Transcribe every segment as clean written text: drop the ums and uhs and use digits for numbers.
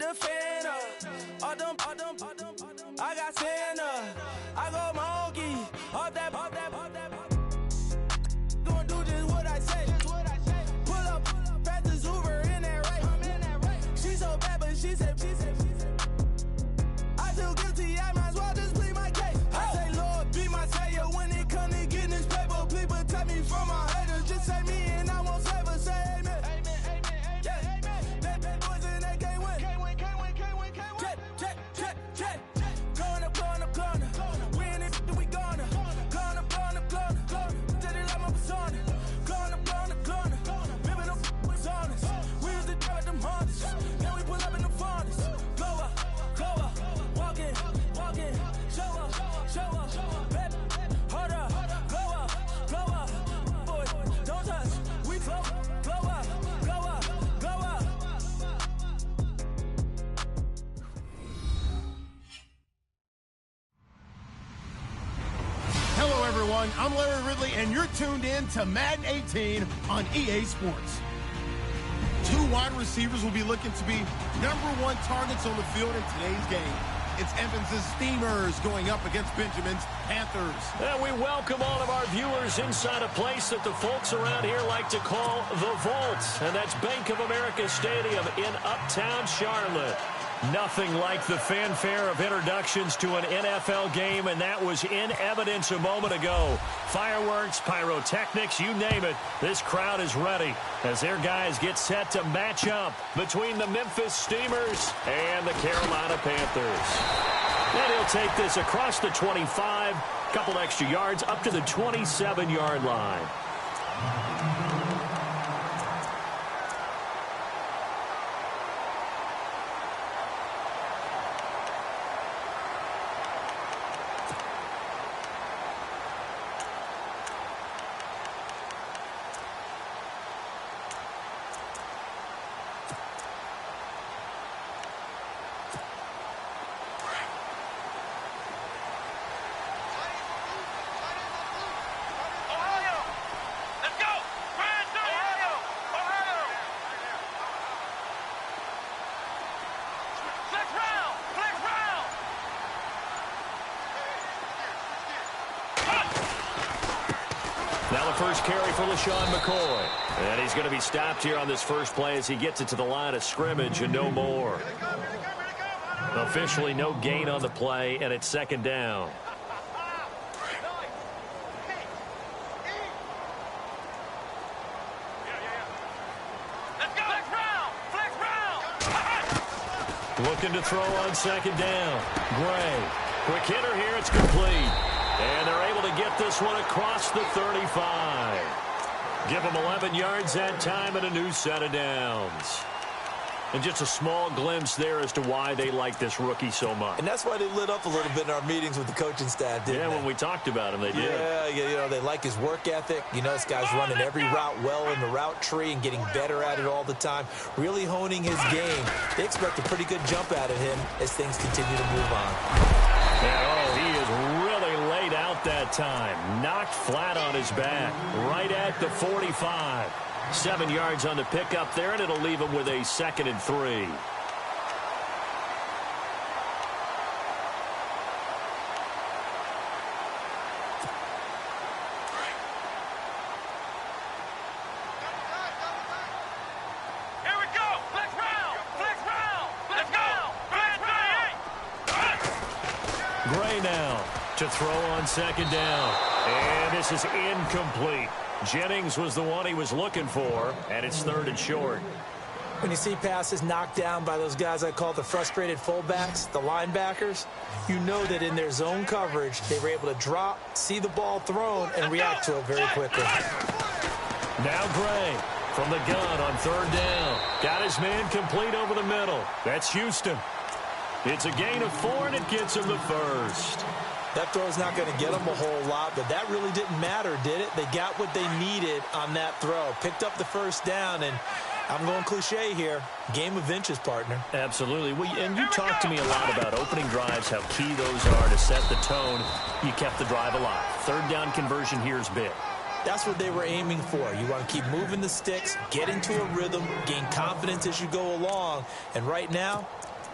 the fan up. All them, I got Santa. I go monkey. All that. Gonna do just what I say. Pull up, pass the Uber in that race. She so bad, but she said. I feel guilty, I might as well just plead my case. I say, Lord, be my savior when it come to getting this paper. Please protect me from my haters. Just say me and I won't save her. Say amen. Bad boys and they can't win. Check. Going up. We in it, we gonna. Going up. Did it like my persona. Going up. Ripping them was honest. We used to drive them Hondas. Now we pull up in the furnace. Go up. Walking. Show up. Baby, hold up. Go up. Boy, don't touch. We flow. Go up. Hello, everyone. I'm Larry Ridley, and you're tuned in to Madden 18 on EA Sports. Two wide receivers will be looking to be #1 targets on the field in today's game. It's Evans' Steamers going up against Benjamin's Panthers. And we welcome all of our viewers inside a place that the folks around here like to call the Vault. And that's Bank of America Stadium in Uptown Charlotte. Nothing like the fanfare of introductions to an NFL game, and that was in evidence a moment ago. Fireworks, pyrotechnics, you name it. This crowd is ready as their guys get set to match up between the Memphis Steamers and the Carolina Panthers. And he'll take this across the 25, couple extra yards up to the 27-yard line. Now the first carry for LaShawn McCoy. And he's going to be stopped here on this first play as he gets it to the line of scrimmage and no more. Officially no gain on the play, and it's second down. Looking to throw on second down. Gray. Quick hitter here. It's complete. And they're able to get this one across the 35. Give them 11 yards that time and a new set of downs. And just a small glimpse there as to why they like this rookie so much. And that's why they lit up a little bit in our meetings with the coaching staff, didn't they? Yeah, when we talked about him, they did. Yeah, you know, they like his work ethic. You know, this guy's running every route well in the route tree and getting better at it all the time, really honing his game. They expect a pretty good jump out of him as things continue to move on. And, he is really laid out that time. Knocked flat on his back, right at the 45. 7 yards on the pickup there, and it'll leave him with a 2nd and 3. Here we go. Let's round. Let's go. Gray now to throw on second down. And this is incomplete. Jennings was the one he was looking for, and it's 3rd and short. When you see passes knocked down by those guys I call the frustrated fullbacks, the linebackers, you know that in their zone coverage, they were able to drop, see the ball thrown, and react to it very quickly. Now Gray from the gun on 3rd down. Got his man complete over the middle. That's Houston. It's a gain of 4, and it gets him the first. That throw's not going to get them a whole lot, but that really didn't matter, did it? They got what they needed on that throw. Picked up the first down, and I'm going cliche here. Game of inches, partner. Absolutely. Well, and you talked to me a lot about opening drives, how key those are to set the tone. You kept the drive alive. 3rd down conversion here is big. That's what they were aiming for. You want to keep moving the sticks, get into a rhythm, gain confidence as you go along. And right now,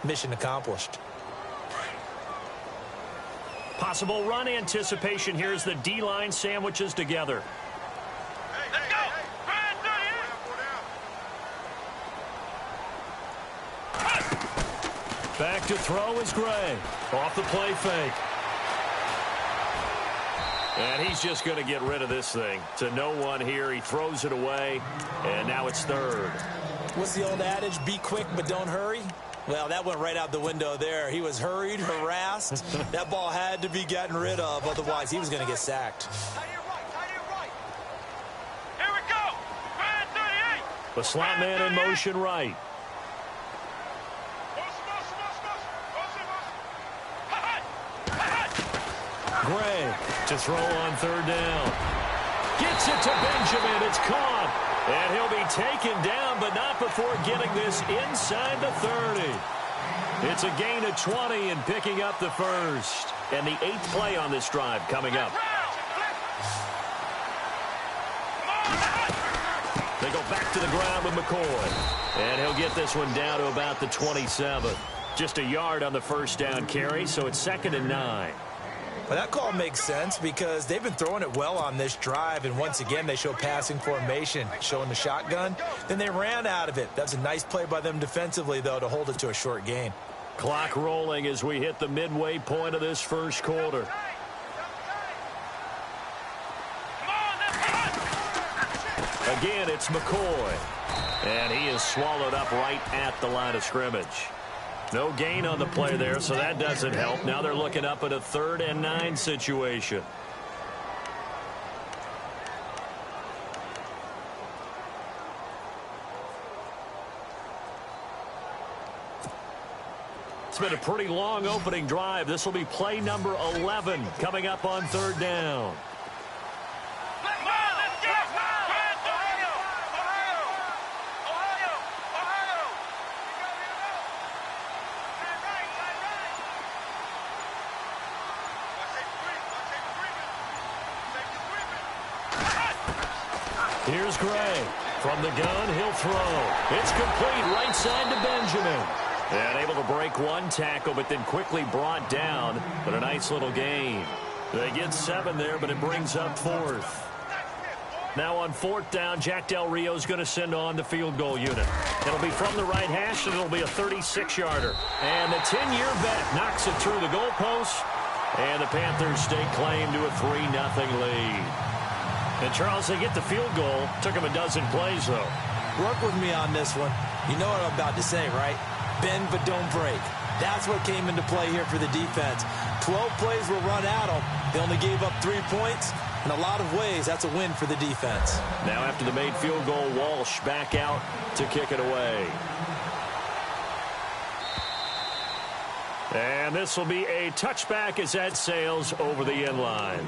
mission accomplished. Possible run anticipation here as the D-line sandwiches together. Let's go. Back to throw is Gray. Off the play fake. And he's just going to get rid of this thing. To no one here. He throws it away. And now it's third. What's the old adage? Be quick, but don't hurry. Well, that went right out the window there. He was hurried, harassed. That ball had to be gotten rid of. Otherwise, he was going to get sacked. Here we go. Man 38. The slot man in motion right. Gray to throw on third down. Gets it to Benjamin. It's caught. And he'll be taken down, but not before getting this inside the 30. It's a gain of 20 and picking up the first. And the 8th play on this drive coming up. They go back to the ground with McCoy. And he'll get this one down to about the 27. Just a yard on the first down carry, so it's 2nd and 9. Well, that call makes sense because they've been throwing it well on this drive, and once again they show passing formation, showing the shotgun. Then they ran out of it. That's a nice play by them defensively, though, to hold it to a short gain. Clock rolling as we hit the midway point of this first quarter. Again, it's McCoy. And he is swallowed up right at the line of scrimmage. No gain on the play there, so that doesn't help. Now they're looking up at a 3rd and 9 situation. It's been a pretty long opening drive. This will be play number 11 coming up on 3rd down. Here's Gray. From the gun, he'll throw. It's complete right side to Benjamin. And able to break one tackle, but then quickly brought down. But a nice little gain. They get 7 there, but it brings up 4th. Now on 4th down, Jack Del Rio's going to send on the field goal unit. It'll be from the right hash, and it'll be a 36-yarder. And the 10-year vet knocks it through the goalpost. And the Panthers stake claim to a 3-0 lead. And, Charles, they get the field goal. Took them a dozen plays, though. Work with me on this one. You know what I'm about to say, right? Bend but don't break. That's what came into play here for the defense. 12 plays were run at them. They only gave up 3 points. In a lot of ways, that's a win for the defense. Now after the made field goal, Walsh back out to kick it away. And this will be a touchback as that sails over the end line.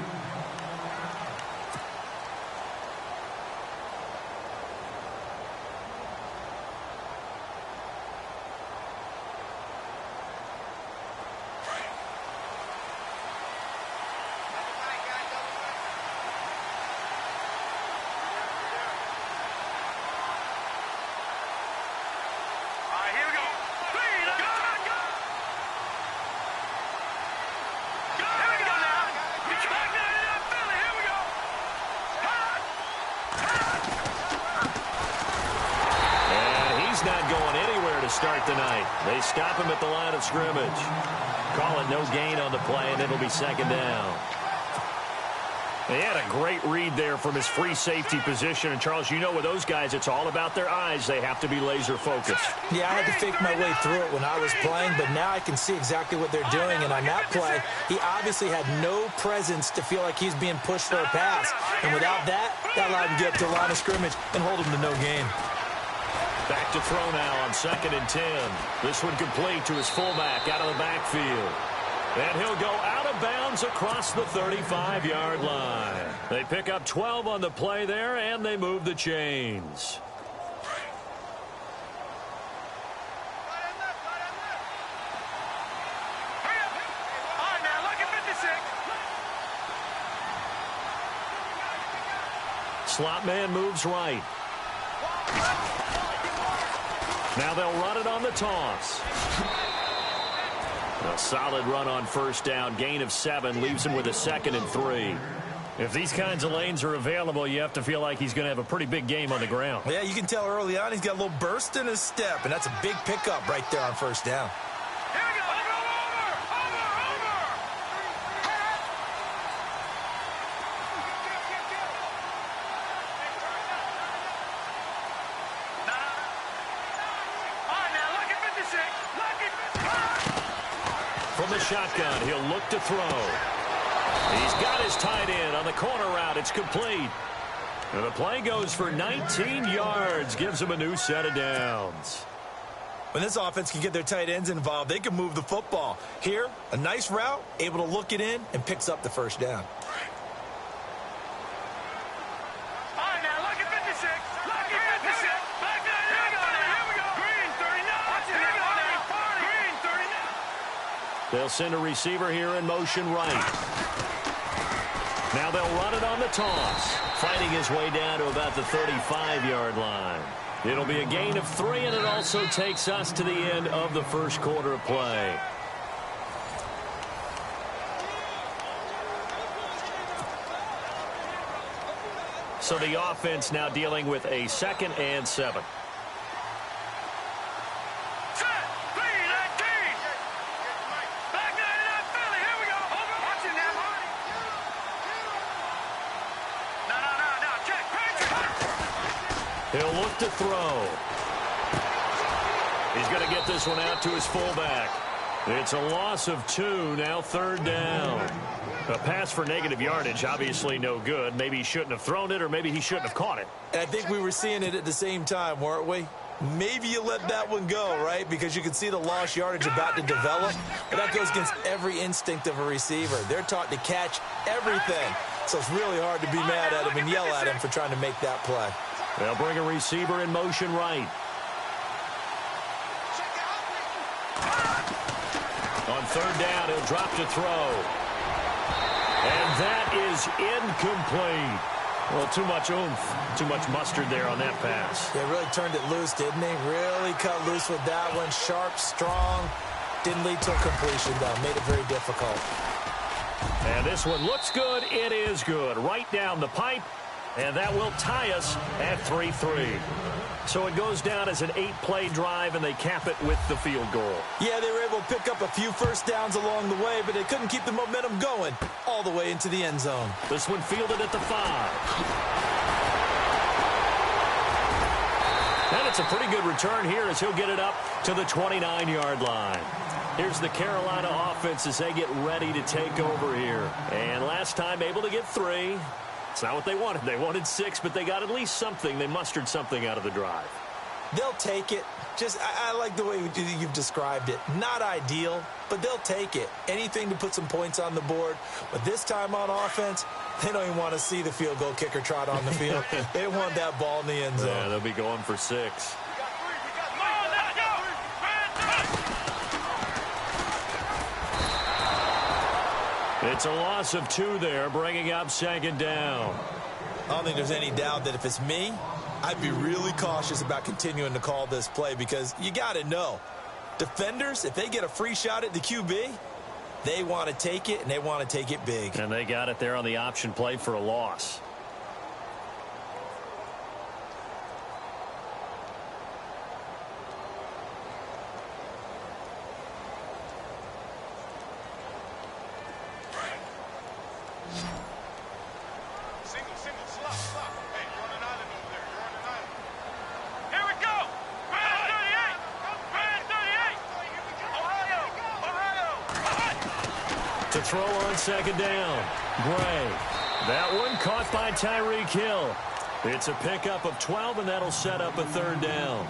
Start the night. They stop him at the line of scrimmage. Call it no gain on the play, and it'll be 2nd down. They had a great read there from his free safety position. And, Charles, you know with those guys, it's all about their eyes. They have to be laser focused. Yeah, I had to fake my way through it when I was playing, but now I can see exactly what they're doing. And on that play, he obviously had no presence to feel like he's being pushed for a pass. And without that, that allowed him to get up to the line of scrimmage and hold him to no gain. Back to throw now on 2nd and 10. This one complete to his fullback out of the backfield. And he'll go out of bounds across the 35-yard line. They pick up 12 on the play there, and they move the chains. Slot man moves right. Now they'll run it on the toss. A solid run on first down. Gain of 7 leaves him with a 2nd and 3. If these kinds of lanes are available, you have to feel like he's going to have a pretty big game on the ground. Yeah, you can tell early on he's got a little burst in his step, and that's a big pickup right there on first down. Here we go. Over. All right, now, look at 56. Look at 56. From the shotgun, he'll look to throw. He's got his tight end on the corner route. It's complete. And the play goes for 19 yards. Gives him a new set of downs. When this offense can get their tight ends involved, they can move the football. Here, a nice route, able to look it in, and picks up the first down. All right, now, look at 56. Look at 56. Back there. Here we go. Green, 39. Watch it. Here we go. Green, 39. They'll send a receiver here in motion right. Now they'll run it on the toss. Fighting his way down to about the 35-yard line. It'll be a gain of 3, and it also takes us to the end of the first quarter of play. So the offense now dealing with a 2nd and 7. He'll look to throw. He's going to get this one out to his fullback. It's a loss of 2, now 3rd down. A pass for negative yardage, obviously no good. Maybe he shouldn't have thrown it, or maybe he shouldn't have caught it. And I think we were seeing it at the same time, weren't we? Maybe you let that one go, right? Because you can see the lost yardage about to develop. But that goes against every instinct of a receiver. They're taught to catch everything. So it's really hard to be mad at him and yell at him for trying to make that play. They'll bring a receiver in motion right. On 3rd down, he'll drop to throw. And that is incomplete. Well, too much oomph, too much mustard there on that pass. Yeah, really turned it loose, didn't he? Really cut loose with that one. Sharp, strong. Didn't lead to a completion, though. Made it very difficult. And this one looks good. It is good. Right down the pipe. And that will tie us at 3-3. So it goes down as an 8-play drive, and they cap it with the field goal. Yeah, they were able to pick up a few first downs along the way, but they couldn't keep the momentum going all the way into the end zone. This one fielded at the 5. And it's a pretty good return here as he'll get it up to the 29-yard line. Here's the Carolina offense as they get ready to take over here. And last time able to get 3. It's not what they wanted. They wanted 6, but they got at least something. They mustered something out of the drive. They'll take it. I like the way you've described it. Not ideal, but they'll take it. Anything to put some points on the board. But this time on offense, they don't even want to see the field goal kicker trot on the field. They want that ball in the end zone. Yeah, they'll be going for 6. It's a loss of 2 there, bringing up 2nd down. I don't think there's any doubt that if it's me, I'd be really cautious about continuing to call this play because you got to know, defenders, if they get a free shot at the QB, they want to take it, and they want to take it big. And they got it there on the option play for a loss. To throw on 2nd down. Gray. That one caught by Tyreek Hill. It's a pickup of 12, and that'll set up a 3rd down.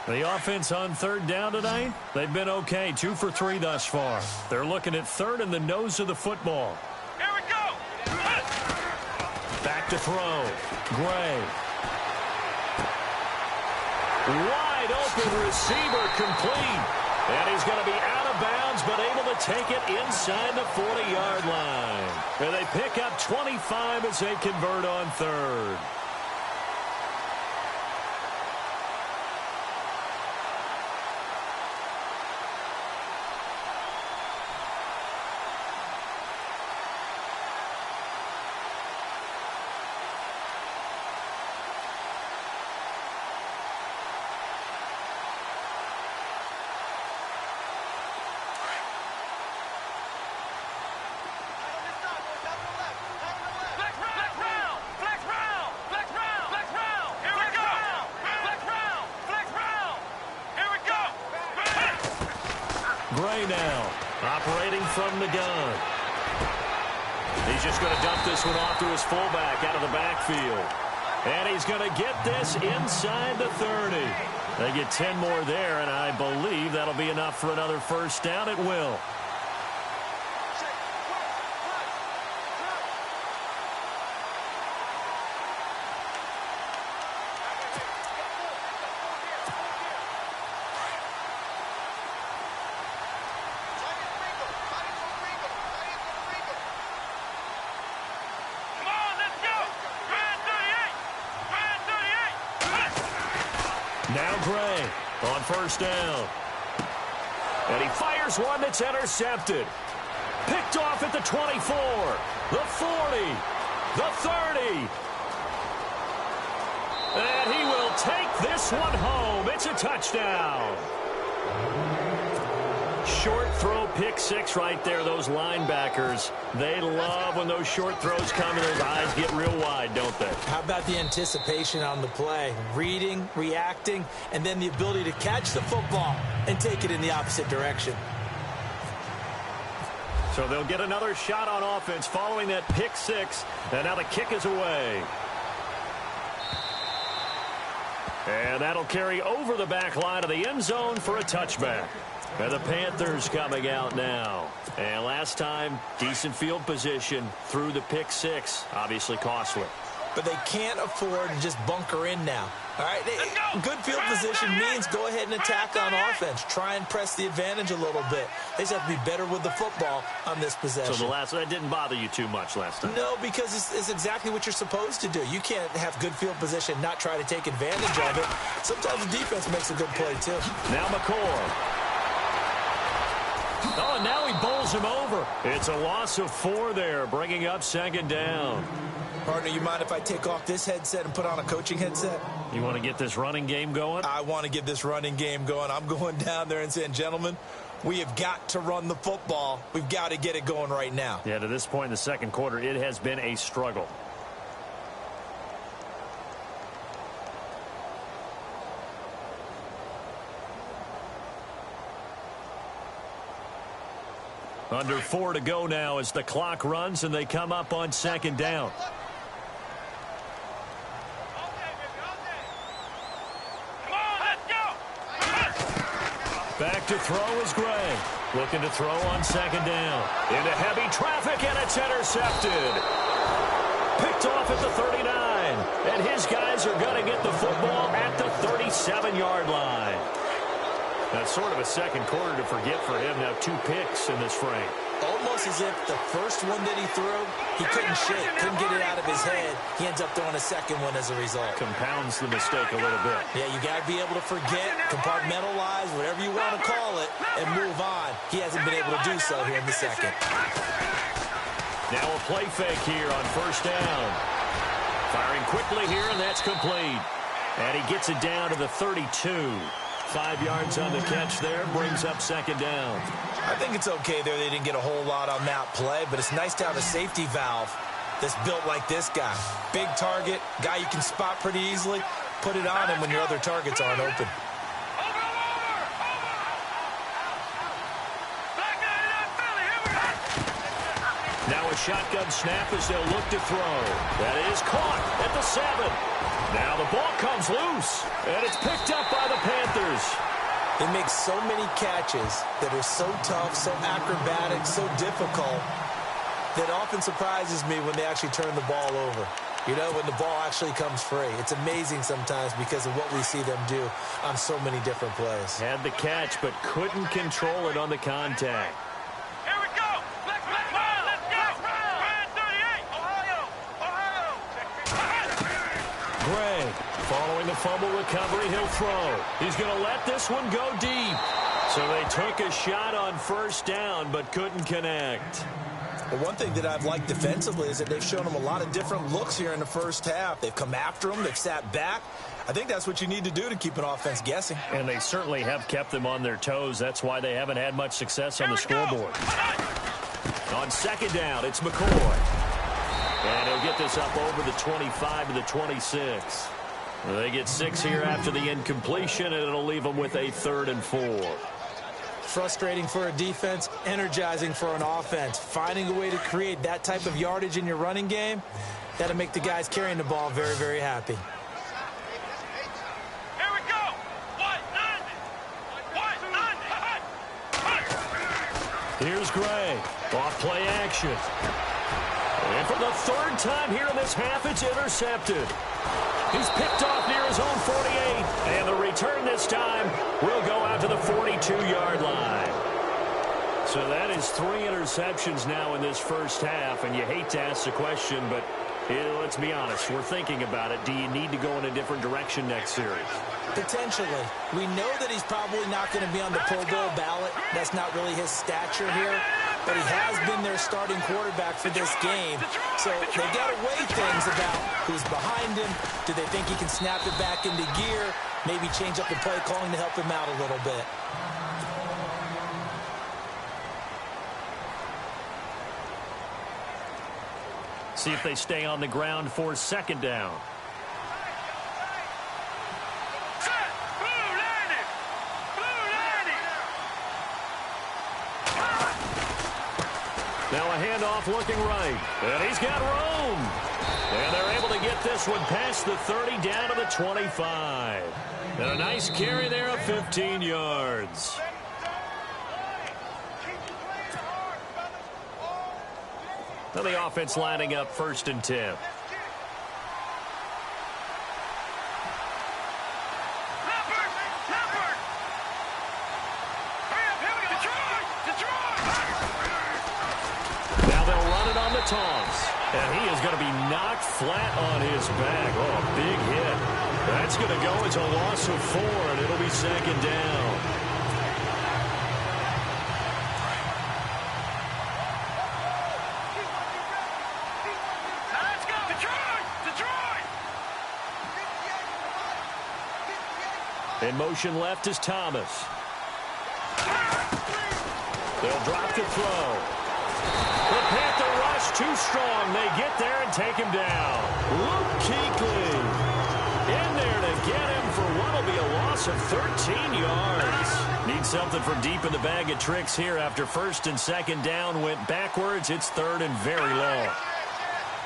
The offense on 3rd down tonight, they've been okay. 2 for 3 thus far. They're looking at 3rd and the nose of the football. Here we go. Back to throw. Gray. Wide open receiver complete. And he's going to be out of bounds, but able to take it inside the 40-yard line. And they pick up 25 as they convert on third. Gray now, operating from the gun. He's just going to dump this one off to his fullback out of the backfield. And he's going to get this inside the 30. They get 10 more there, and I believe that'll be enough for another first down. It will. Now Gray on first down. And he fires one that's intercepted. Picked off at the 24, the 40, the 30. And he will take this one home. It's a touchdown. Short throw, pick six right there. Those linebackers, they love when those short throws come and those eyes get real wide, don't they? How about the anticipation on the play? Reading, reacting, and then the ability to catch the football and take it in the opposite direction. So they'll get another shot on offense following that pick six. And now the kick is away. And that'll carry over the back line of the end zone for a touchback. And the Panthers coming out now. And last time, decent field position through the pick six. Obviously costly. But they can't afford to just bunker in now. All right, good field position means go ahead and attack on offense. Try and press the advantage a little bit. They just have to be better with the football on this possession. So that didn't bother you too much last time? No, because it's exactly what you're supposed to do. You can't have good field position, not try to take advantage of it. Sometimes the defense makes a good play, too. Now McCord. Oh, and now he bowls him over. It's a loss of 4 there, bringing up second down. Partner, you mind if I take off this headset and put on a coaching headset? You want to get this running game going? I want to get this running game going. I'm going down there and saying, gentlemen, we have got to run the football. We've got to get it going right now. Yeah, to this point in the second quarter, it has been a struggle. Under 4 to go now as the clock runs and they come up on second down. Back to throw is Gray. Looking to throw on second down. Into heavy traffic, and it's intercepted. Picked off at the 39. And his guys are going to get the football at the 37-yard line. That's sort of a second quarter to forget for him. Now 2 picks in this frame. Almost as if the first one that he threw, he couldn't shake, couldn't get it out of his head. He ends up throwing a second one as a result. Compounds the mistake a little bit. Yeah, you got to be able to forget, compartmentalize, whatever you want to call it, and move on. He hasn't been able to do so here in the second. Now a play fake here on first down. Firing quickly here, and that's complete. And he gets it down to the 32. 5 yards on the catch there, brings up second down. I think it's okay there. They didn't get a whole lot on that play, but it's nice to have a safety valve that's built like this guy. Big target, guy you can spot pretty easily. Put it on him when your other targets aren't open. Now a shotgun snap as they'll look to throw. That is caught at the 7. Now the ball comes loose, and it's picked up by the Panthers. They make so many catches that are so tough, so acrobatic, so difficult, that often surprises me when they actually turn the ball over. You know, when the ball actually comes free. It's amazing sometimes because of what we see them do on so many different plays. Had the catch, but couldn't control it on the contact. Here we go. Let's go. Brand 38. Ohio. Gray, following the fumble recovery, he'll throw. He's going to let this one go deep. So they took a shot on first down, but couldn't connect. Well, one thing that I've liked defensively is that they've shown them a lot of different looks here in the first half. They've come after them. They've sat back. I think that's what you need to do to keep an offense guessing. And they certainly have kept them on their toes. That's why they haven't had much success on the scoreboard. On second down, it's McCoy. And he'll get this up over the 25 to the 26. They get 6 here after the incompletion, and it'll leave them with a 3rd and 4. Frustrating for a defense, energizing for an offense. Finding a way to create that type of yardage in your running game, that'll make the guys carrying the ball very, very happy. Here we go. Here's Gray. Off play action. And for the 3rd time here in this half, it's intercepted. He's picked off near his own 48. And the return this time will go out to the 42-yard line. So that is 3 interceptions now in this first half. And you hate to ask the question, but let's be honest. We're thinking about it. Do you need to go in a different direction next series? Potentially. We know that he's probably not going to be on the Pro Bowl ballot. That's not really his stature here. But he has been their starting quarterback for this game. So they've got to weigh things about who's behind him. Do they think he can snap it back into gear? Maybe change up the play calling to help him out a little bit. See if they stay on the ground for second down. Now a handoff looking right. And he's got room. And they're able to get this one past the 30 down to the 25. And a nice carry there of 15 yards. Now the offense lining up 1st and 10. Toss. And he is going to be knocked flat on his back. Oh, a big hit. That's going to go as a loss of 4, and it'll be 2nd down. Let's go. Detroit. In motion left is Thomas. They'll drop the throw. The Panther rush too strong. They get there and take him down. Luke Kuechly in there to get him for what will be a loss of 13 yards. Need something from deep in the bag of tricks here after 1st and 2nd down went backwards. It's 3rd and very long.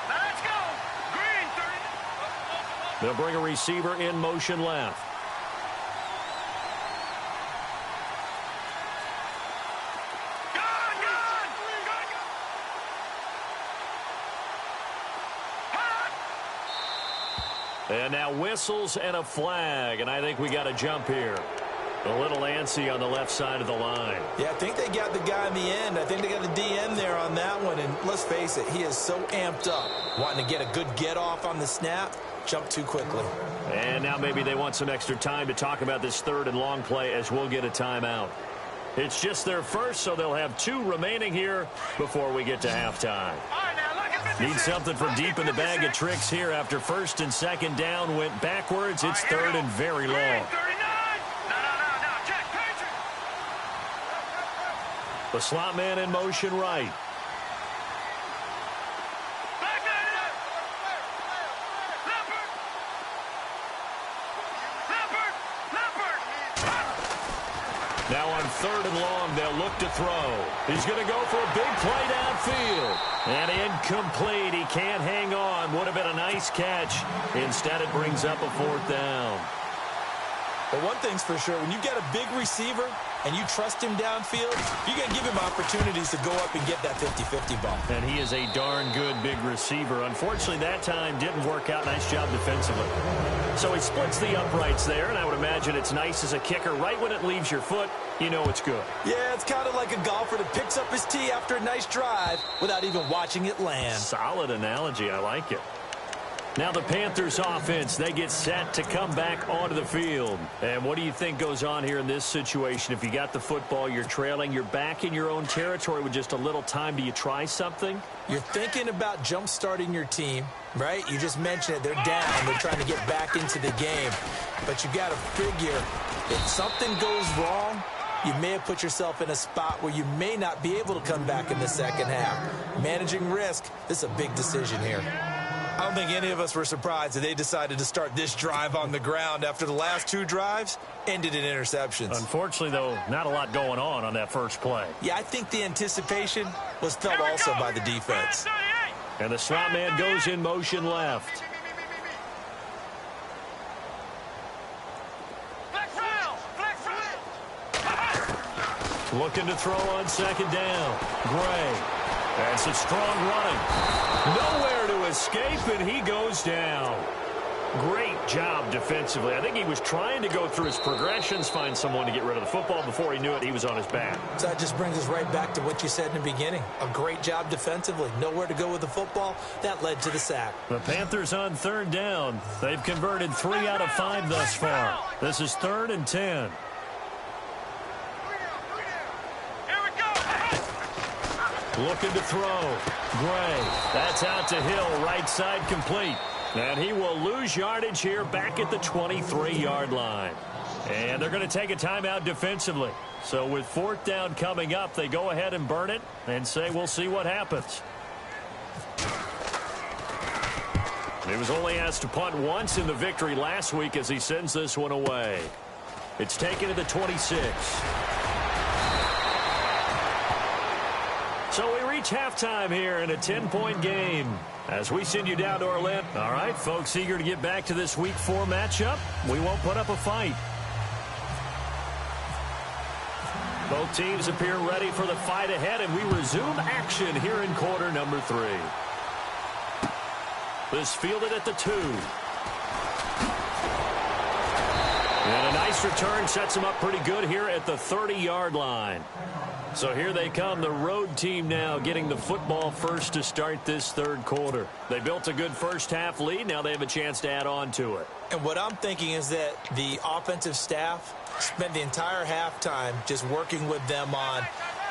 Let's go. Green 30. They'll bring a receiver in motion left. And now whistles and a flag, and I think we got a jump here. A little antsy on the left side of the line. Yeah, I think they got the guy in the end. I think they got the DN there on that one. And let's face it, he is so amped up, wanting to get a good get-off on the snap, jump too quickly. And now maybe they want some extra time to talk about this 3rd and long play as we'll get a timeout. It's just their first, so they'll have 2 remaining here before we get to halftime. Need something from deep in the bag of tricks here after 1st and 2nd down went backwards. It's 3rd and very long. The slot man in motion right. Now on 3rd and long, they'll look to throw. He's going to go for a big play downfield. And incomplete. He can't hang on. Would have been a nice catch. Instead, it brings up a 4th down. But one thing's for sure, when you get a big receiver, and you trust him downfield, you're going to give him opportunities to go up and get that 50-50 ball. And he is a darn good big receiver. Unfortunately, that time didn't work out. Nice job defensively. So he splits the uprights there, and I would imagine it's nice as a kicker. Right when it leaves your foot, you know it's good. Yeah, it's kind of like a golfer that picks up his tee after a nice drive without even watching it land. Solid analogy. I like it. Now the Panthers offense, they get set to come back onto the field. And what do you think goes on here in this situation? If you got the football, you're trailing, you're back in your own territory with just a little time. Do you try something? You're thinking about jump-starting your team, right? You just mentioned it. They're down. They're trying to get back into the game. But you got to figure if something goes wrong, you may have put yourself in a spot where you may not be able to come back in the second half. Managing risk, this is a big decision here. I don't think any of us were surprised that they decided to start this drive on the ground after the last two drives ended in interceptions. Unfortunately, though, not a lot going on that first play. Yeah, I think the anticipation was felt also by the defense. And the slot man goes in motion left. Looking to throw on second down. Gray. That's a strong running. Nowhere to escape, and he goes down. Great job defensively. I think he was trying to go through his progressions, find someone to get rid of the football. Before he knew it, he was on his back. So that just brings us right back to what you said in the beginning. A great job defensively. Nowhere to go with the football. That led to the sack. The Panthers on third down. They've converted 3 out of 5 thus far. This is 3rd and 10. Looking to throw. Gray. That's out to Hill. Right side complete. And he will lose yardage here back at the 23-yard line. And they're going to take a timeout defensively. So with 4th down coming up, they go ahead and burn it and say we'll see what happens. He was only asked to punt once in the victory last week as he sends this one away. It's taken to the 26. So we reach halftime here in a 10-point game as we send you down to Orlando. All right, folks, eager to get back to this Week 4 matchup. We won't put up a fight. Both teams appear ready for the fight ahead, and we resume action here in quarter number 3. This fielded at the 2. And a nice return sets him up pretty good here at the 30-yard line. So here they come, the road team now getting the football first to start this third quarter. They built a good first half lead. Now they have a chance to add on to it. And what I'm thinking is that the offensive staff spent the entire halftime just working with them on,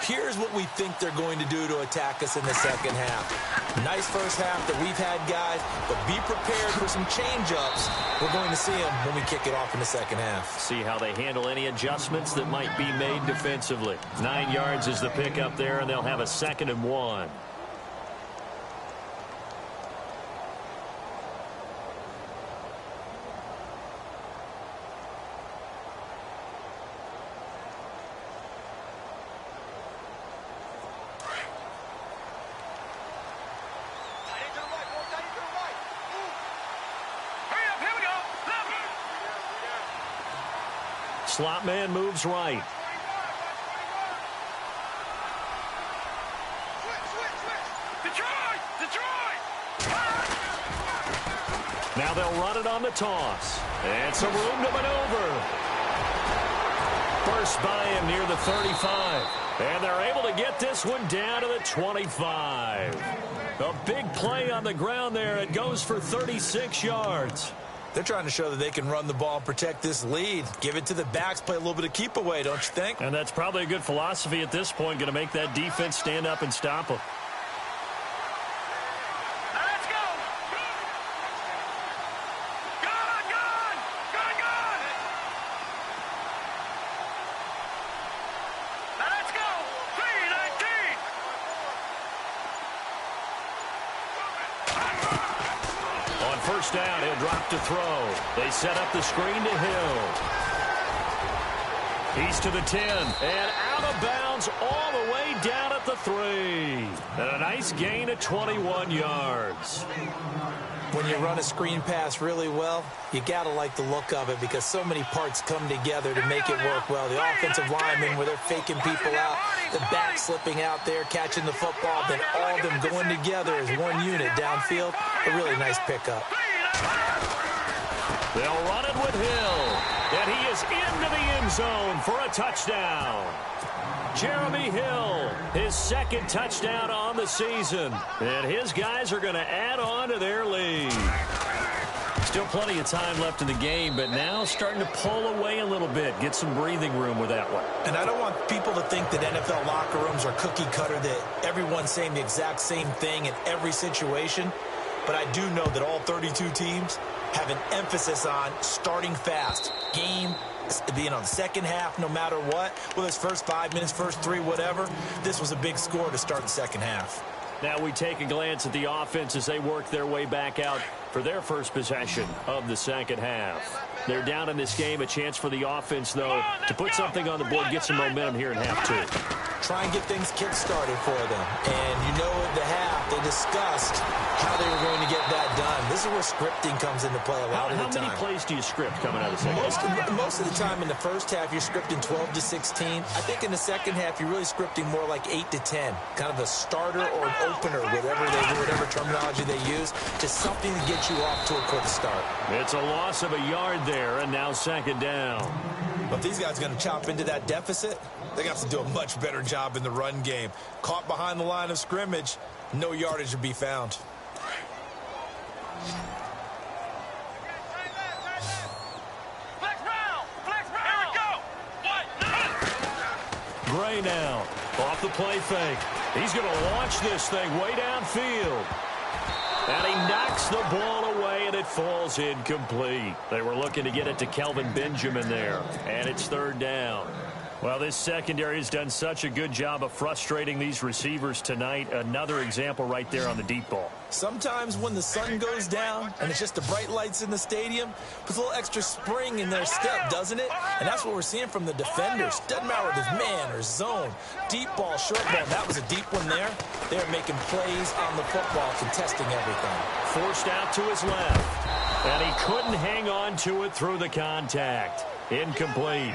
here's what we think they're going to do to attack us in the second half. Nice first half that we've had, guys, but be prepared for some change-ups. We're going to see them when we kick it off in the second half. See how they handle any adjustments that might be made defensively. 9 yards is the pickup there, and they'll have a 2nd and 1. Slot man moves right. Now they'll run it on the toss. And some room to maneuver. First by him near the 35. And they're able to get this one down to the 25. A big play on the ground there. It goes for 36 yards. They're trying to show that they can run the ball and protect this lead. Give it to the backs, play a little bit of keep away, don't you think? And that's probably a good philosophy at this point, going to make that defense stand up and stop them. Let's go. Gone. Let's go. 3-19. On first down, he'll drop to throw. They set up the screen to Hill. He's to the 10. And out of bounds all the way down at the three. And a nice gain of 21 yards. When you run a screen pass really well, you got to like the look of it because so many parts come together to make it work well. The offensive linemen, where they're faking people out, the back slipping out there, catching the football, then all of them going together as one unit downfield. A really nice pickup. They'll run it with Hill, and he is into the end zone for a touchdown. Jeremy Hill, his second touchdown on the season. And his guys are going to add on to their lead. Still plenty of time left in the game, but now starting to pull away a little bit. Get some breathing room with that one. And I don't want people to think that NFL locker rooms are cookie cutter, that everyone's saying the exact same thing in every situation. But I do know that all 32 teams have an emphasis on starting fast. Game being on the second half, no matter what, whether it's first 5 minutes, first 3, whatever. This was a big score to start the second half. Now we take a glance at the offense as they work their way back out for their first possession of the second half. They're down in this game. A chance for the offense, though, to put something on the board, get some momentum here in half two. Try and get things kick-started for them. And you know at the half, they discussed how they were going to get that done. This is where scripting comes into play a lot of the time. How many plays do you script coming out of the second half? Most of the time in the first half, you're scripting 12 to 16. I think in the second half, you're really scripting more like 8 to 10. Kind of a starter or an opener, whatever terminology they use. Just something to get you off to a quick start. It's a loss of a yard there, and now second down. But if these guys are going to chop into that deficit, they got to do a much better job in the run game. Caught behind the line of scrimmage, no yardage to be found. Gray now, off the play fake. He's going to launch this thing way downfield. And he knocks the ball away, and it falls incomplete. They were looking to get it to Kelvin Benjamin there, and it's third down. Well, this secondary has done such a good job of frustrating these receivers tonight. Another example right there on the deep ball. Sometimes when the sun goes down and it's just the bright lights in the stadium, puts a little extra spring in their step, doesn't it? And that's what we're seeing from the defenders. Doesn't matter whether it's man or zone. Deep ball, short ball. That was a deep one there. They're making plays on the football, contesting everything. Forced out to his left. And he couldn't hang on to it through the contact. Incomplete.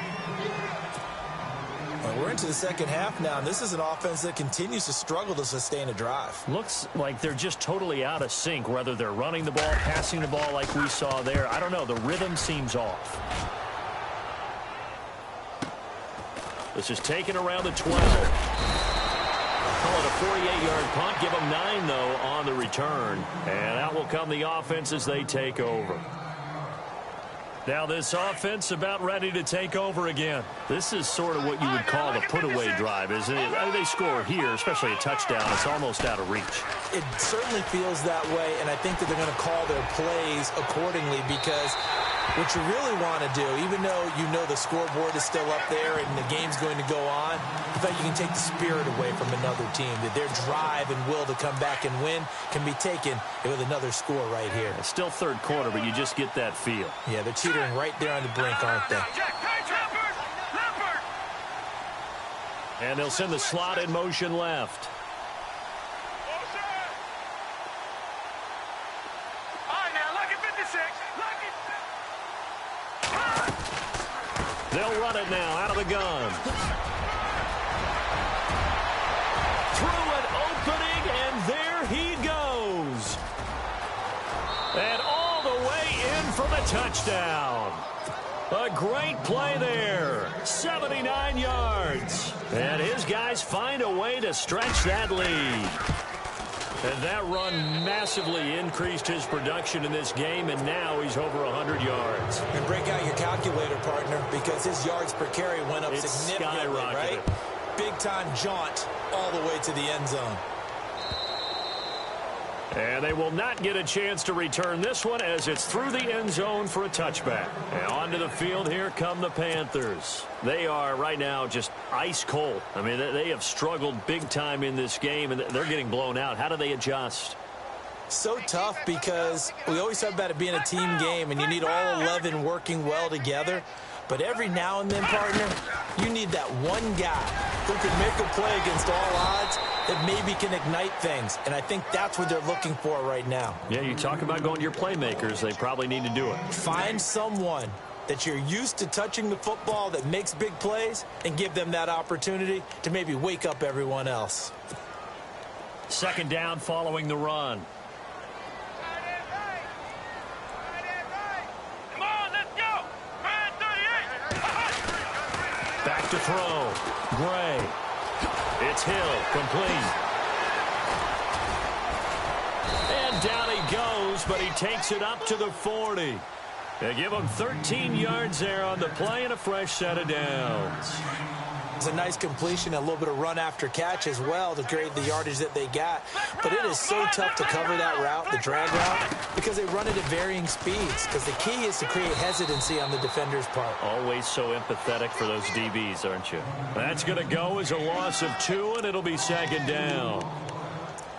Well, we're into the second half now, and this is an offense that continues to struggle to sustain a drive. Looks like they're just totally out of sync, whether they're running the ball, passing the ball like we saw there. I don't know. The rhythm seems off. This is taken around the 12. Call it a 48-yard punt. Give them 9, though, on the return. And out will come the offense as they take over. Now this offense about ready to take over again. This is sort of what you would call the put-away drive, isn't it? I mean, they score here, especially a touchdown. It's almost out of reach. It certainly feels that way, and I think that they're going to call their plays accordingly because what you really want to do, even though you know the scoreboard is still up there and the game's going to go on, in fact, you can take the spirit away from another team, that their drive and will to come back and win can be taken with another score right here. It's still third quarter, but you just get that feel. Yeah, they're teetering right there on the brink, aren't they? And they'll send the slot in motion left. They'll run it now out of the gun. Through an opening, and there he goes. And all the way in for the touchdown. A great play there. 79 yards. And his guys find a way to stretch that lead. And that run massively increased his production in this game, and now he's over 100 yards. And break out your calculator, partner, because his yards per carry went up significantly, right? Big-time jaunt all the way to the end zone. And they will not get a chance to return this one as it's through the end zone for a touchback. And onto the field, here come the Panthers. They are right now just ice cold. I mean, they have struggled big time in this game, and they're getting blown out. How do they adjust? So tough because we always talk about it being a team game, and you need all 11 working well together. But every now and then, partner, you need that one guy who can make a play against all odds that maybe can ignite things, and I think that's what they're looking for right now. Yeah, you talk about going to your playmakers. They probably need to do it. Find someone that you're used to touching the football that makes big plays and give them that opportunity to maybe wake up everyone else. Second down following the run. Come on, let's go. Man 38. Back to throw. Gray. It's Hill, complete. And down he goes, but he takes it up to the 40. They give him 13 yards there on the play and a fresh set of downs. It's a nice completion, a little bit of run after catch as well to create the yardage that they got. But it is so tough to cover that route, the drag route, because they run it at varying speeds. Because the key is to create hesitancy on the defender's part. Always so empathetic for those DBs, aren't you? That's going to go as a loss of 2, and it'll be second down.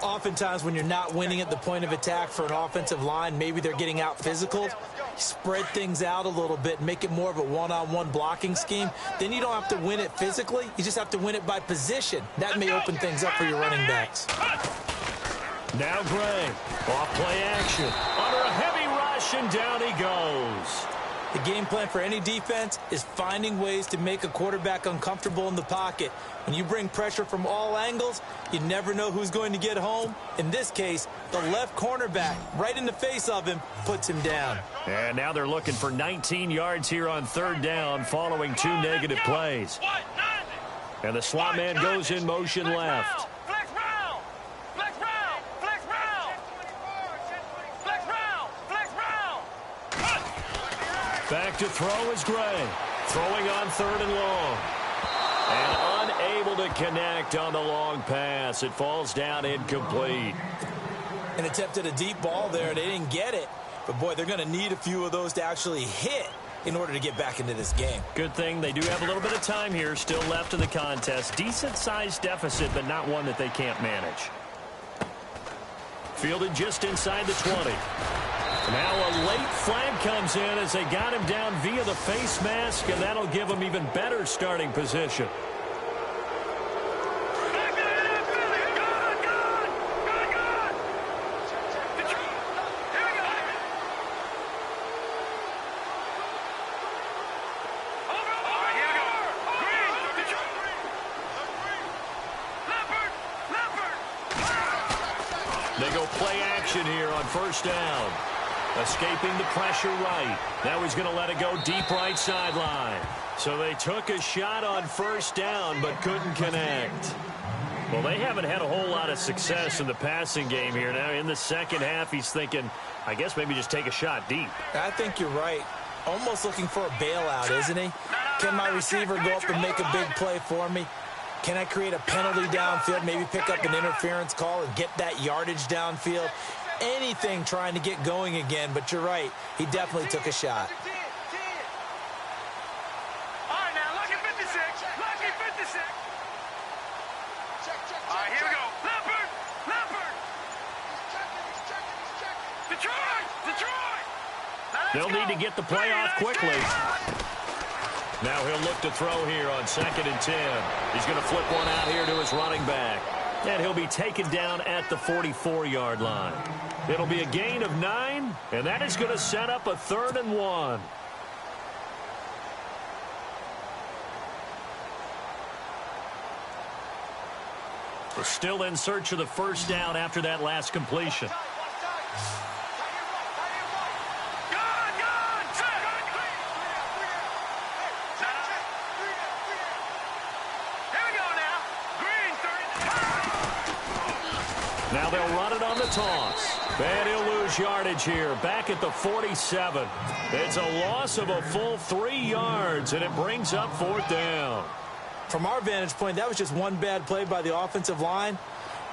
Oftentimes when you're not winning at the point of attack for an offensive line, maybe they're getting out physical. Spread things out a little bit, make it more of a one-on-one blocking scheme. Then you don't have to win it physically. You just have to win it by position. That may open things up for your running backs. Now Gray, off play action, under a heavy rush, and down he goes. The game plan for any defense is finding ways to make a quarterback uncomfortable in the pocket. When you bring pressure from all angles, you never know who's going to get home. In this case, the left cornerback, right in the face of him, puts him down. And now they're looking for 19 yards here on third down following 2 negative plays. And the slot man goes in motion left. Flex round. Flex round. Flex round. Flex round. Flex round. Back to throw is Gray. Throwing on third and long. And unable to connect on the long pass. It falls down incomplete. An attempt at a deep ball there. They didn't get it. But, boy, they're going to need a few of those to actually hit in order to get back into this game. Good thing they do have a little bit of time here still left in the contest. Decent-sized deficit, but not one that they can't manage. Fielded just inside the 20. Now a late flag comes in as they got him down via the face mask, and that'll give him even better starting position. They go play action here on first down. Escaping the pressure right. Now he's going to let it go deep right sideline. So they took a shot on first down but couldn't connect. Well, they haven't had a whole lot of success in the passing game here. Now in the second half, he's thinking, I guess maybe just take a shot deep. I think you're right. Almost looking for a bailout, isn't he? Can my receiver go up and make a big play for me? Can I create a penalty downfield, maybe pick up an interference call and get that yardage downfield? Anything trying to get going again, but you're right. He definitely took a shot. All right, now, lucky 56. Lucky 56. All right, here we go. Leopard. Leopard. Detroit. Detroit. They'll need to get the play off quickly. Now he'll look to throw here on 2nd and 10. He's going to flip one out here to his running back. And he'll be taken down at the 44-yard line. It'll be a gain of 9, and that is going to set up a 3rd and 1. We're still in search of the first down after that last completion. Now they'll run it on the toss. And he'll lose yardage here, back at the 47. It's a loss of a full 3 yards, and it brings up 4th down. From our vantage point, that was just one bad play by the offensive line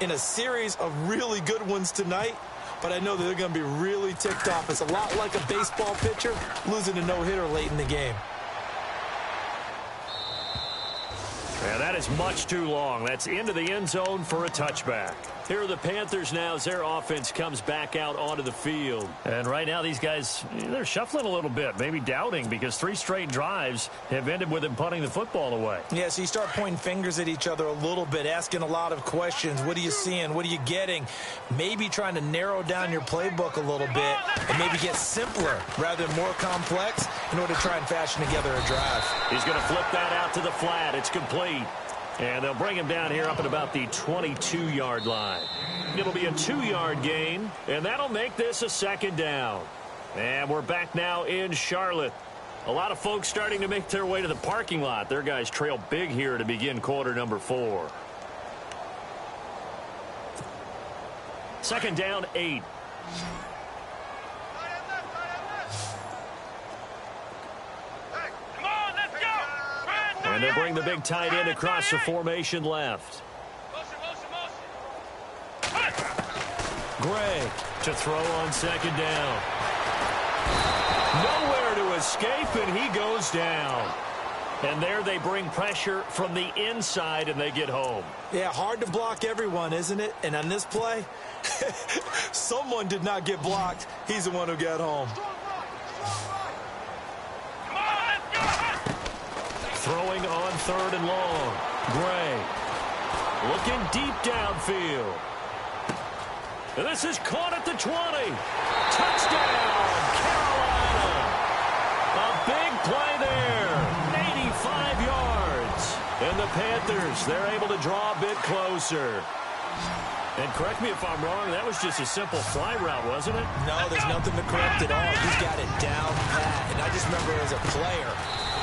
in a series of really good ones tonight. But I know that they're going to be really ticked off. It's a lot like a baseball pitcher losing a no-hitter late in the game. And that is much too long. That's into the end zone for a touchback. Here are the Panthers now as their offense comes back out onto the field. And right now these guys, they're shuffling a little bit, maybe doubting, because 3 straight drives have ended with them punting the football away. Yeah, so you start pointing fingers at each other a little bit, asking a lot of questions. What are you seeing? What are you getting? Maybe trying to narrow down your playbook a little bit and maybe get simpler rather than more complex in order to try and fashion together a drive. He's going to flip that out to the flat. It's complete. And they'll bring him down here up at about the 22-yard line. It'll be a 2-yard gain, and that'll make this a 2nd down. And we're back now in Charlotte. A lot of folks starting to make their way to the parking lot. Their guys trail big here to begin quarter number 4. 2nd down, 8. And they'll bring the big tight end across the formation left. Gray to throw on 2nd down. Nowhere to escape, and he goes down. And there they bring pressure from the inside, and they get home. Yeah, hard to block everyone, isn't it? And on this play, someone did not get blocked. He's the one who got home. Throwing on 3rd and long. Gray looking deep downfield. And this is caught at the 20. Touchdown, Carolina. A big play there. 85 yards. And the Panthers, they're able to draw a bit closer. And correct me if I'm wrong, that was just a simple fly route, wasn't it? No, there's nothing to correct at all. He's got it down pat. And I just remember as a player,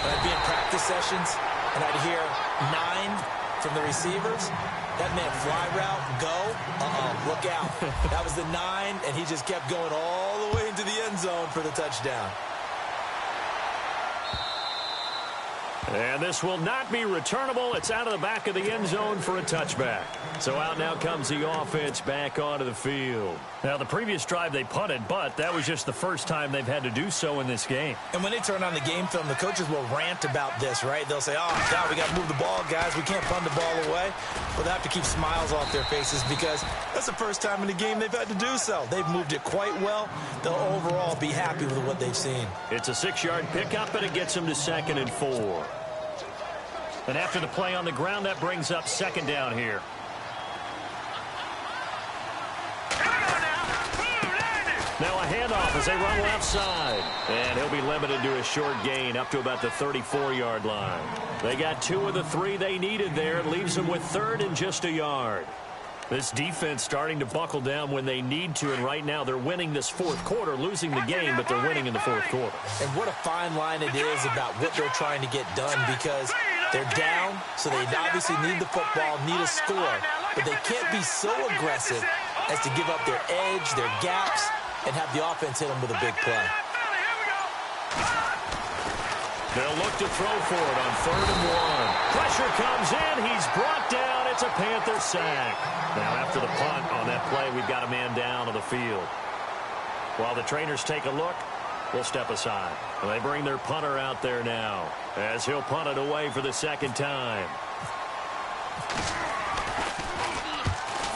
when I'd be in practice sessions, and I'd hear 9 from the receivers. That meant fly route, go, look out. That was the 9, and he just kept going all the way into the end zone for the touchdown. And this will not be returnable. It's out of the back of the end zone for a touchback. So out now comes the offense back onto the field. Now, the previous drive they punted, but that was just the first time they've had to do so in this game. And when they turn on the game film, the coaches will rant about this, right? They'll say, oh, God, we got to move the ball, guys. We can't punt the ball away. Well, they have to keep smiles off their faces because that's the first time in the game they've had to do so. They've moved it quite well. They'll overall be happy with what they've seen. It's a 6-yard pickup, and it gets them to 2nd and 4. And after the play on the ground, that brings up 2nd down here. Now a handoff as they run left side. And he'll be limited to a short gain up to about the 34-yard line. They got 2 of the 3 they needed there. It leaves them with 3rd and just a yard. This defense starting to buckle down when they need to, and right now they're winning this 4th quarter, losing the game, but they're winning in the 4th quarter. And what a fine line it is about what they're trying to get done, because they're down, so they obviously need the football, need a score, but they can't be so aggressive as to give up their edge, their gaps, and have the offense hit them with a big play. They'll look to throw for it on 3rd and 1. Pressure comes in. He's brought down. It's a Panther sack. Now after the punt on that play, we've got a man down on the field. While the trainers take a look, we'll step aside. And they bring their punter out there now as he'll punt it away for the 2nd time.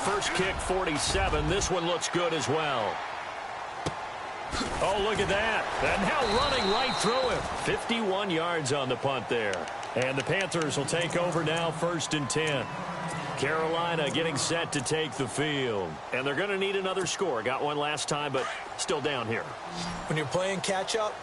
First kick, 47. This one looks good as well. Oh, look at that. And now running right through him. 51 yards on the punt there. And the Panthers will take over now, 1st and 10. Carolina getting set to take the field. And they're going to need another score. Got one last time, but still down here. When you're playing catch-up,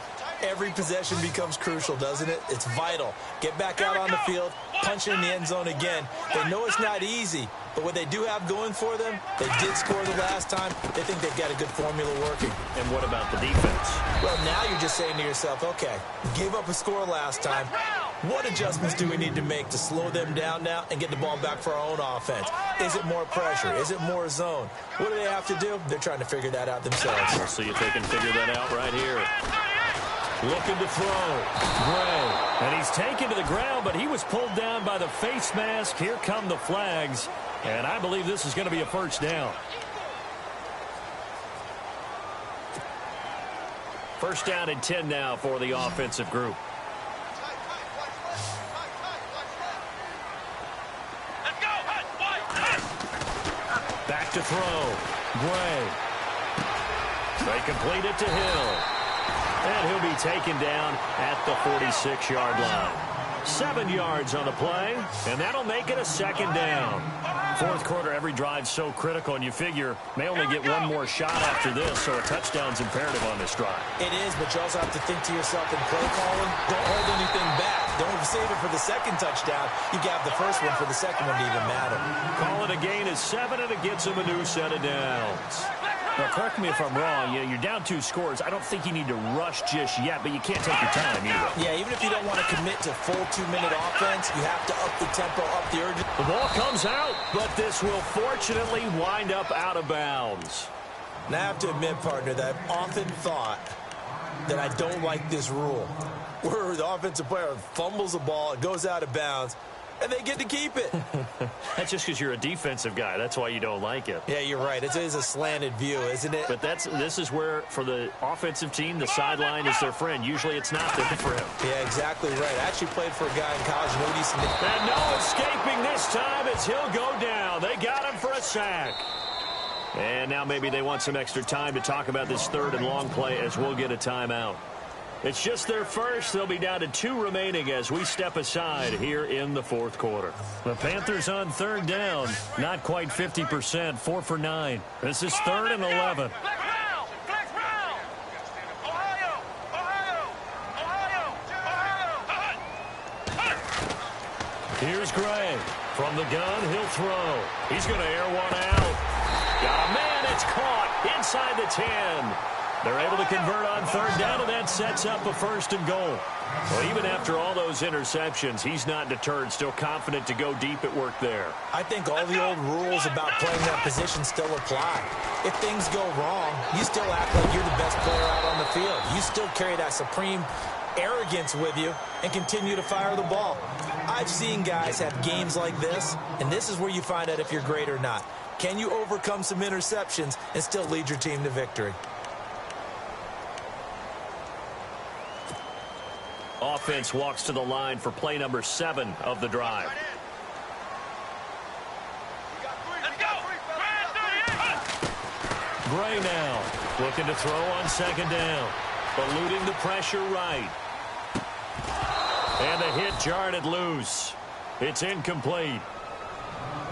every possession becomes crucial, doesn't it? It's vital. Get back out on the field, punch in the end zone again. They know it's not easy, but what they do have going for them, they did score the last time. They think they've got a good formula working. And what about the defense? Well, now you're just saying to yourself, okay, gave up a score last time. What adjustments do we need to make to slow them down now and get the ball back for our own offense? Is it more pressure? Is it more zone? What do they have to do? They're trying to figure that out themselves. We'll see if they can figure that out right here. Looking to throw. Gray. And he's taken to the ground, but he was pulled down by the face mask. Here come the flags. And I believe this is going to be a 1st down. 1st down and 10 now for the offensive group. to throw. Gray. They complete it to Hill. And he'll be taken down at the 46-yard line. 7 yards on the play, and that'll make it a second down. Fourth quarter, every drive's so critical, and you figure may only get one more shot after this, so a touchdown's imperative on this drive. It is, but you also have to think to yourself in play calling, don't hold anything back. Don't save it for the second touchdown. You got the first one for the second one to even matter. Call it a gain of 7, and it gets him a new set of downs. Well, correct me if I'm wrong. You're down 2 scores. I don't think you need to rush just yet, but you can't take your time either. Yeah, even if you don't want to commit to full 2-minute offense, you have to up the tempo, up the urgency. The ball comes out, but this will fortunately wind up out of bounds. Now, I have to admit, partner, that I've often thought that I don't like this rule, where the offensive player fumbles the ball, it goes out of bounds, and they get to keep it. That's just because you're a defensive guy. That's why you don't like it. Yeah, you're right. It is a slanted view, isn't it? But this is where, for the offensive team, the sideline is their friend. Usually it's not there for him. Yeah, exactly right. I actually played for a guy in college. And no escaping this time as he'll go down. They got him for a sack. And now maybe they want some extra time to talk about this third and long play as we'll get a timeout. It's just their first. They'll be down to 2 remaining as we step aside here in the fourth quarter. The Panthers on third down. Not quite 50%. 4 for 9. This is 3rd and 11. Here's Gray. From the gun, he'll throw. He's going to air one out. Got a man. It's caught inside the 10. They're able to convert on third down, and that sets up a 1st and goal. Well, even after all those interceptions, he's not deterred, still confident to go deep at work there. I think all the old rules about playing that position still apply. If things go wrong, you still act like you're the best player out on the field. You still carry that supreme arrogance with you and continue to fire the ball. I've seen guys have games like this, and this is where you find out if you're great or not. Can you overcome some interceptions and still lead your team to victory? Offense walks to the line for play number 7 of the drive. Gray now looking to throw on 2nd down. Eluding the pressure right. And the hit jarred it loose. It's incomplete.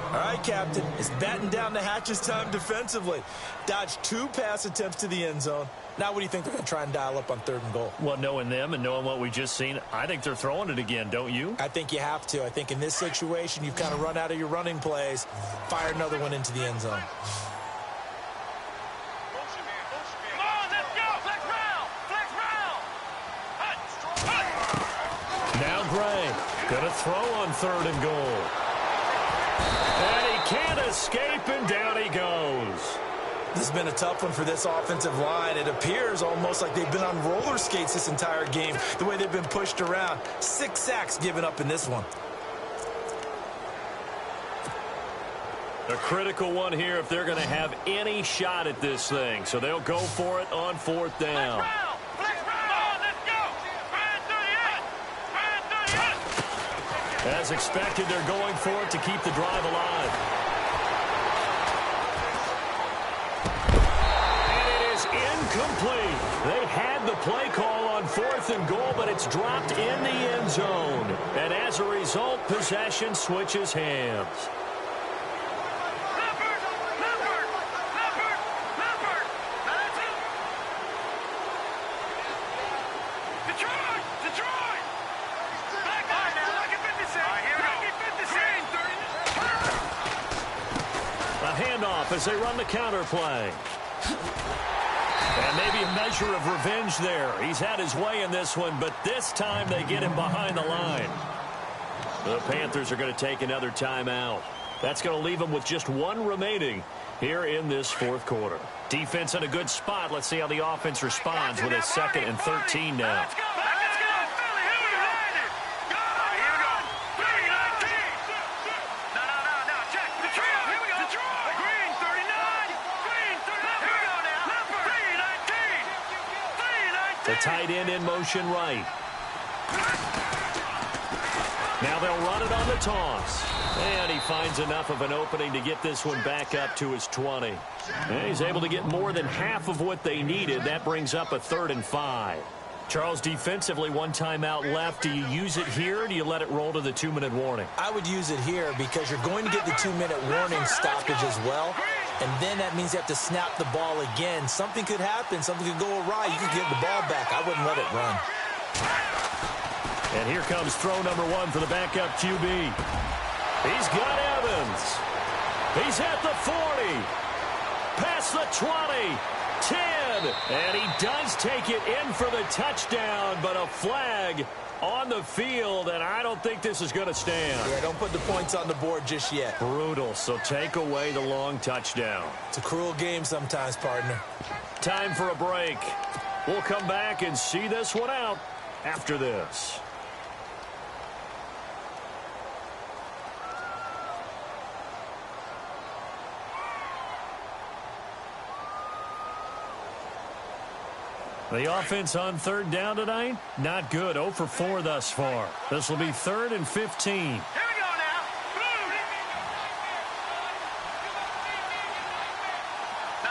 All right, Captain. It's batten down the hatches time defensively. Dodged 2 pass attempts to the end zone. Now what do you think they're going to try and dial up on 3rd and goal? Well, knowing them and knowing what we just seen, I think they're throwing it again, don't you? I think you have to. I think in this situation, you've kind of run out of your running plays. Fire another one into the end zone. Now Gray going to throw on 3rd and goal. And he can't escape, and down he goes. This has been a tough one for this offensive line. It appears almost like they've been on roller skates this entire game, the way they've been pushed around. 6 sacks given up in this one. A critical one here if they're going to have any shot at this thing. So they'll go for it on 4th down. As expected, they're going for it to keep the drive alive. And it is incomplete. They had the play call on 4th and goal, but it's dropped in the end zone. And as a result, possession switches hands. As they run the counter play. And maybe a measure of revenge there. He's had his way in this one, but this time they get him behind the line. The Panthers are going to take another timeout. That's going to leave them with just 1 remaining here in this 4th quarter. Defense in a good spot. Let's see how the offense responds with a 2nd and 13 now. The tight end in motion right. Now Now they'll run it on the toss. And he finds enough of an opening to get this one back up to his 20. And he's able to get more than half of what they needed. That brings up a 3rd and 5. Charles, defensively, 1 timeout left. Do you use it here, or do you let it roll to the 2-minute warning? I would use it here because you're going to get the 2-minute warning stoppage as well. And then that means you have to snap the ball again. Something could happen. Something could go awry. You could get the ball back. I wouldn't let it run. And here comes throw number 1 for the backup QB. He's got Evans. He's at the 40. Past the 20. 10. And he does take it in for the touchdown, but a flag on the field, and I don't think this is going to stand. Yeah, don't put the points on the board just yet. Brutal, so take away the long touchdown. It's a cruel game sometimes, partner. Time for a break. We'll come back and see this one out after this. The offense on 3rd down tonight, not good. 0 for 4 thus far. This will be 3rd and 15. Here we go now. No.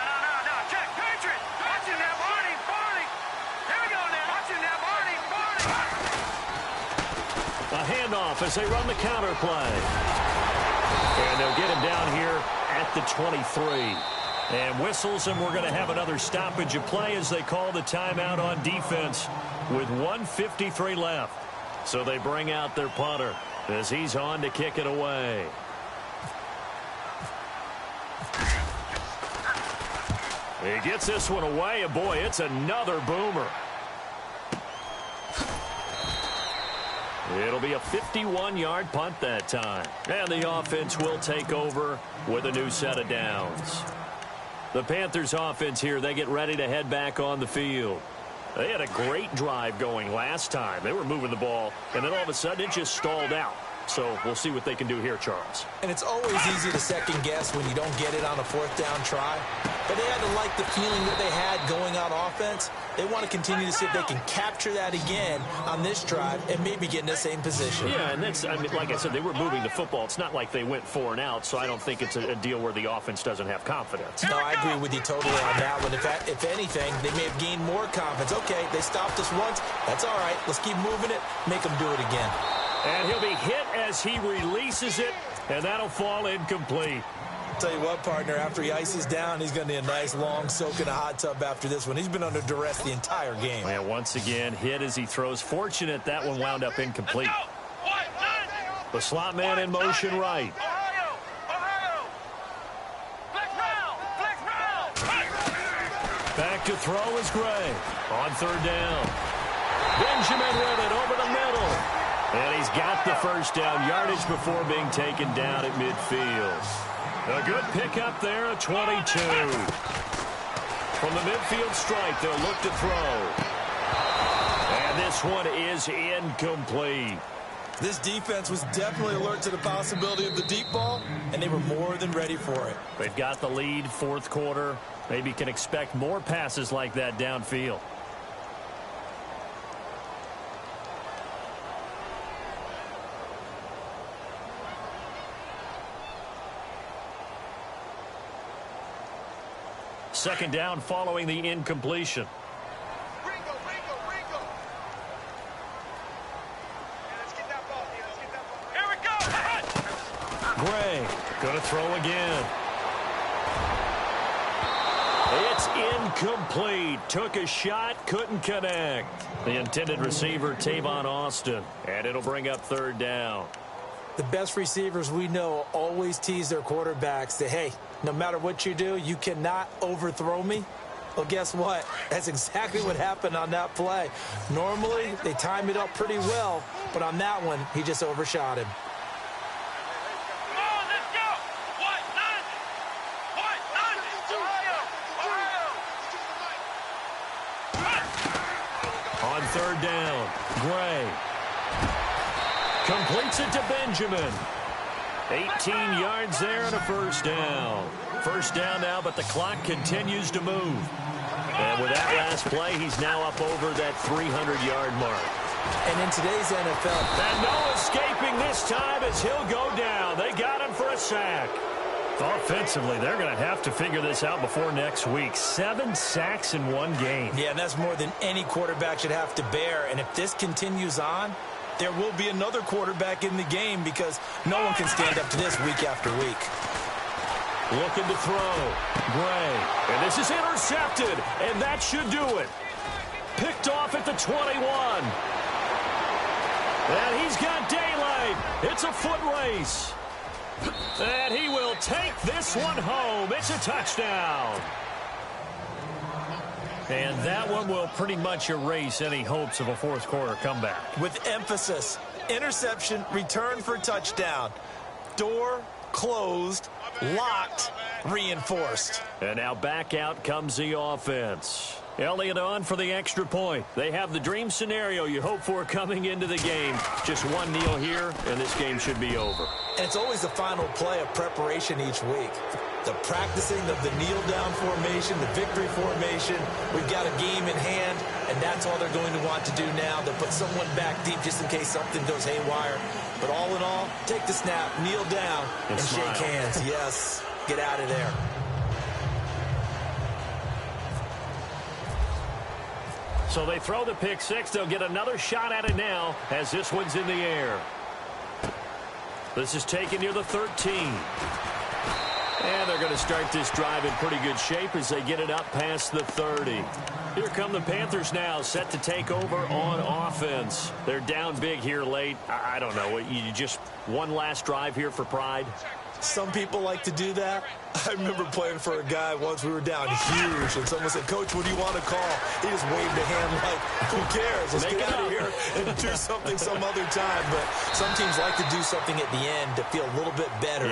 Check. Patriot. Watching that Barney. Here we go now. Watching that Barney. A handoff as they run the counter play. And they'll get him down here at the 23. And whistles, and we're going to have another stoppage of play as they call the timeout on defense with 1:53 left. So they bring out their punter as he's on to kick it away. He gets this one away, and boy, it's another boomer. It'll be a 51-yard punt that time. And the offense will take over with a new set of downs. The Panthers offense here, they get ready to head back on the field. They had a great drive going last time. They were moving the ball, and then all of a sudden it just stalled out. So we'll see what they can do here, Charles. And it's always easy to second guess when you don't get it on a 4th down try. But they had to like the feeling that they had going on offense. They want to continue to see if they can capture that again on this drive and maybe get in the same position. Yeah, and that's, I mean, like I said, they were moving the football. It's not like they went 4 and out, so I don't think it's a deal where the offense doesn't have confidence. No, I agree with you totally on that one. If anything, they may have gained more confidence. Okay, they stopped us once. That's all right. Let's keep moving it. Make them do it again. And he'll be hit as he releases it, and that'll fall incomplete. Tell you what, partner, after he ices down, he's going to need a nice long soak in a hot tub after this one. He's been under duress the entire game. And once again, hit as he throws. Fortunate that one wound up incomplete. The slot man in motion right. Back to throw is Gray. On 3rd down. Benjamin with it over the middle. And he's got the 1st down yardage before being taken down at midfield. A good pickup there, a 22. From the midfield strike, they'll look to throw. And this one is incomplete. This defense was definitely alert to the possibility of the deep ball, and they were more than ready for it. They've got the lead, 4th quarter. Maybe can expect more passes like that downfield. Second down following the incompletion. Ringo. Let's get that ball here. Here we go. Gray going to throw again. It's incomplete. Took a shot, couldn't connect. The intended receiver, Tavon Austin. And it'll bring up 3rd down. The best receivers we know always tease their quarterbacks that, hey, no matter what you do, you cannot overthrow me. Well, guess what? That's exactly what happened on that play. Normally, they time it up pretty well, but on that one, he just overshot him. Come on, let's go. Ohio. On 3rd down, Gray completes it to Benjamin. 18 yards there and a 1st down. 1st down now, but the clock continues to move. And with that last play, he's now up over that 300-yard mark. And in today's NFL... And no escaping this time as he'll go down. They got him for a sack. Offensively, they're going to have to figure this out before next week. 7 sacks in one game. Yeah, and that's more than any quarterback should have to bear. And if this continues on, there will be another quarterback in the game because no one can stand up to this week after week. Looking to throw. Gray. And this is intercepted. And that should do it. Picked off at the 21. And he's got daylight. It's a foot race. And he will take this one home. It's a touchdown. And that one will pretty much erase any hopes of a fourth quarter comeback. With emphasis, interception, return for touchdown. Door closed, locked, reinforced. And now back out comes the offense. Elliott on for the extra point. They have the dream scenario you hope for coming into the game. Just one kneel here, and this game should be over. And it's always the final play of preparation each week. The practicing of the kneel-down formation, the victory formation. We've got a game in hand, and that's all they're going to want to do now. They'll put someone back deep just in case something goes haywire. But all in all, take the snap, kneel down, and shake hands. Yes, get out of there. So they throw the pick six. They'll get another shot at it now as this one's in the air. This is taken near the 13. And they're going to start this drive in pretty good shape as they get it up past the 30. Here come the Panthers now, set to take over on offense. They're down big here late. I don't know. You just one last drive here for pride? Some people like to do that. I remember playing for a guy once. We were down huge, and someone said, "Coach, what do you want to call?" He just waved a hand like, "Who cares? Let's get out of here and do something some other time." But some teams like to do something at the end to feel a little bit better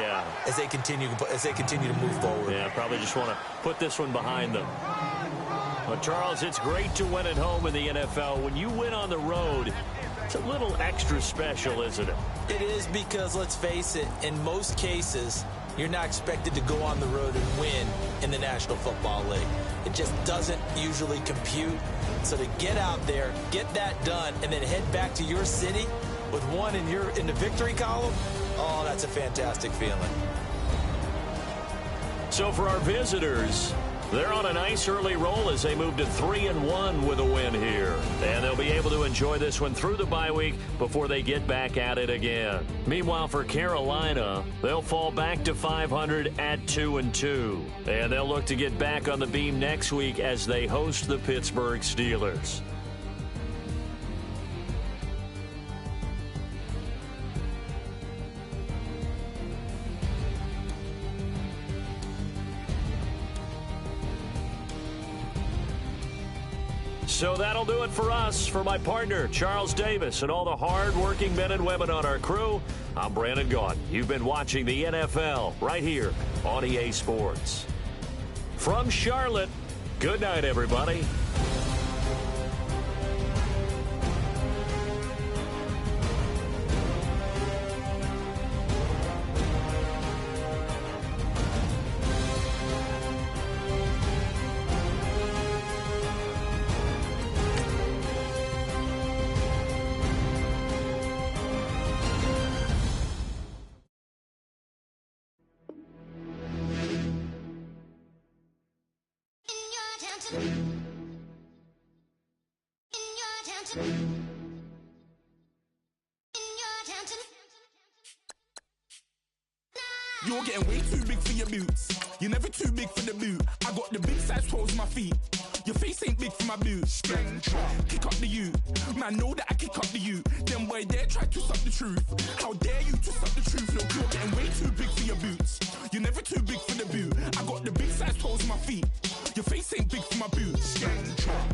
as they continue to move forward. Yeah, probably just want to put this one behind them. Well, Charles, it's great to win at home in the NFL. When you win on the road, it's a little extra special, isn't it? It is because, let's face it, in most cases, you're not expected to go on the road and win in the National Football League. It just doesn't usually compute. So to get out there, get that done, and then head back to your city with one in the victory column, oh, that's a fantastic feeling. So for our visitors, they're on a nice early roll as they move to 3-1 with a win here. And they'll be able to enjoy this one through the bye week before they get back at it again. Meanwhile, for Carolina, they'll fall back to 500 at 2-2. And they'll look to get back on the beam next week as they host the Pittsburgh Steelers. So that'll do it for us. For my partner, Charles Davis, and all the hard-working men and women on our crew, I'm Brandon Gaudin. You've been watching the NFL right here on EA Sports. From Charlotte, good night, everybody. You're getting way too big for your boots. You're never too big for the boot. I got the big size toes on my feet. Your face ain't big for my boots. Kick up the you. Man, know that I kick up the you. Them boy dare try to suck the truth. How dare you to suck the truth? Look, you're getting way too big for your boots. You're never too big for the boot. I got the big size toes on my feet. Your face ain't big for my boots.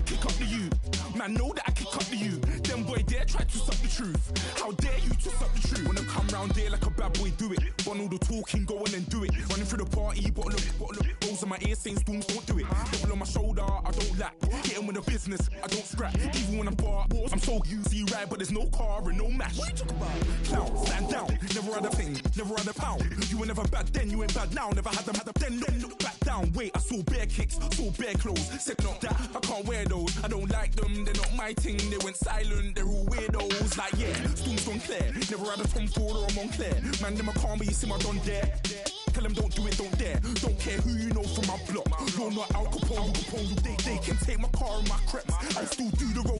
Kick up the you. Man, know that I kick up the you. Them boy dare try to suck the truth. How dare you to suck the truth? When I come round there like a bad boy, do it. Want all the talking, go on and do it. Running through the party, bottle up. Rolls on my ear saying storms, don't do it. Double on my shoulder, I don't lack. Hitting with the business, I don't scrap. Even when I'm bar, I'm so easy ride, but there's no car and no match. What you talk about? Clown, stand down. Never had a thing, never had a pound. You were never bad then, you ain't bad now. Never had them, then look back down. Wait, I saw bare kicks, saw bare clothes. Said not that, I can't wear those. I don't like them, they're not my thing. They went silent, they're all weird. weirdos like, yeah, Storm's gone clear. Never had a Tom Ford or a Montclair. Man, them a call me, you see my don there. Tell them don't do it, don't dare. Don't care who you know from my block. You're not Al Capone, they can take my car and my creps. I'll still do the road